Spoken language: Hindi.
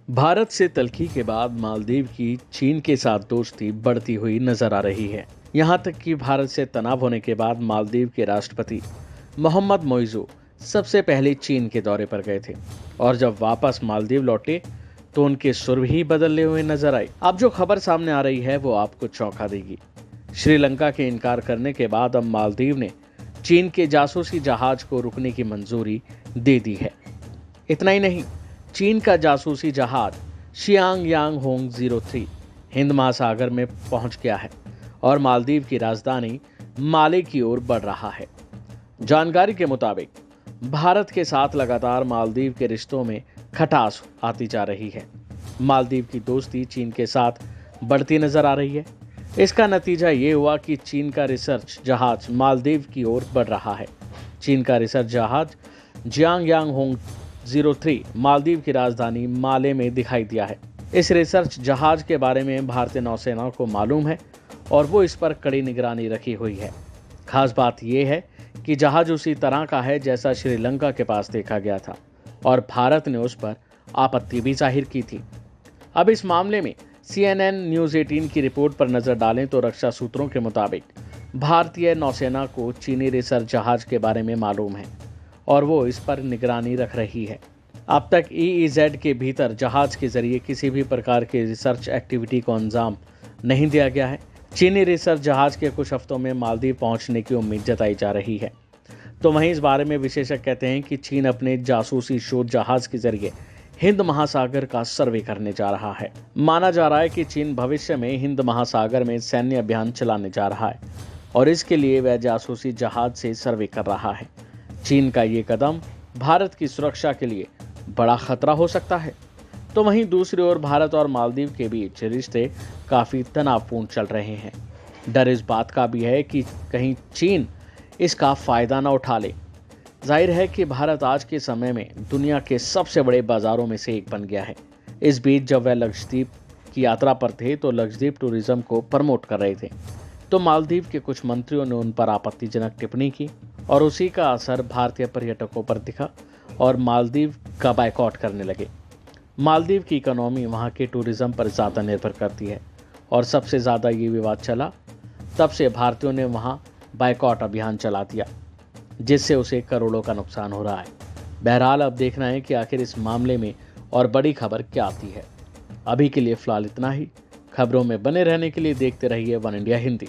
भारत से तल्खी के बाद मालदीव की चीन के साथ दोस्ती बढ़ती हुई नजर आ रही है। यहां तक कि भारत से तनाव होने के बाद मालदीव के राष्ट्रपति मोहम्मद मोइज़ू सबसे पहले चीन के दौरे पर गए थे और जब वापस मालदीव लौटे तो उनके सुर भी बदलते हुए नजर आए। अब जो खबर सामने आ रही है वो आपको चौंका देगी। श्रीलंका के इनकार करने के बाद अब मालदीव ने चीन के जासूसी जहाज को रुकने की मंजूरी दे दी है। इतना ही नहीं, चीन का जासूसी जहाज शियांग यांग होंग 03 हिंद महासागर में पहुंच गया है और मालदीव की राजधानी माले की ओर बढ़ रहा है। जानकारी के मुताबिक भारत के साथ लगातार मालदीव के रिश्तों में खटास आती जा रही है। मालदीव की दोस्ती चीन के साथ बढ़ती नजर आ रही है। इसका नतीजा ये हुआ कि चीन का रिसर्च जहाज मालदीव की ओर बढ़ रहा है। चीन का रिसर्च जहाज जियांग यांग होंग 03 मालदीव की राजधानी माले में दिखाई दिया है। इस रिसर्च जहाज के बारे में भारतीय नौसेना को मालूम है और वो इस पर कड़ी निगरानी रखी हुई है। खास बात यह है कि जहाज उसी तरह का है जैसा श्रीलंका के पास देखा गया था और भारत ने उस पर आपत्ति भी जाहिर की थी। अब इस मामले में CNN न्यूज़ 18 की रिपोर्ट पर नजर डालें तो रक्षा सूत्रों के मुताबिक भारतीय नौसेना को चीनी रिसर्च जहाज के बारे में मालूम है और वो इस पर निगरानी रख रही है। अब तक EEZ के भीतर जहाज के जरिए किसी भी प्रकार की रिसर्च एक्टिविटी को अंजाम नहीं दिया गया है। चीनी रिसर्च जहाज के कुछ हफ्तों में मालदीव पहुंचने की उम्मीद जताई जा रही है। तो वहीं इस बारे में विशेषज्ञ कहते हैं कि चीन अपने जासूसी शोध जहाज के जरिए हिंद महासागर का सर्वे करने जा रहा है। माना जा रहा है कि चीन भविष्य में हिंद महासागर में सैन्य अभियान चलाने जा रहा है और इसके लिए वह जासूसी जहाज से सर्वे कर रहा है। चीन का ये कदम भारत की सुरक्षा के लिए बड़ा खतरा हो सकता है। तो वहीं दूसरी ओर भारत और मालदीव के बीच रिश्ते काफ़ी तनावपूर्ण चल रहे हैं। डर इस बात का भी है कि कहीं चीन इसका फ़ायदा न उठा ले। जाहिर है कि भारत आज के समय में दुनिया के सबसे बड़े बाज़ारों में से एक बन गया है। इस बीच जब वह लक्षद्वीप की यात्रा पर थे तो लक्षद्वीप टूरिज़्म को प्रमोट कर रहे थे, तो मालदीव के कुछ मंत्रियों ने उन पर आपत्तिजनक टिप्पणी की और उसी का असर भारतीय पर्यटकों पर दिखा और मालदीव का बायकॉट करने लगे। मालदीव की इकोनॉमी वहाँ के टूरिज़्म पर ज़्यादा निर्भर करती है और सबसे ज़्यादा ये विवाद चला तब से भारतीयों ने वहाँ बायकॉट अभियान चला दिया, जिससे उसे करोड़ों का नुकसान हो रहा है। बहरहाल अब देखना है कि आखिर इस मामले में और बड़ी खबर क्या आती है। अभी के लिए फ़िलहाल इतना ही। खबरों में बने रहने के लिए देखते रहिए वन इंडिया हिंदी।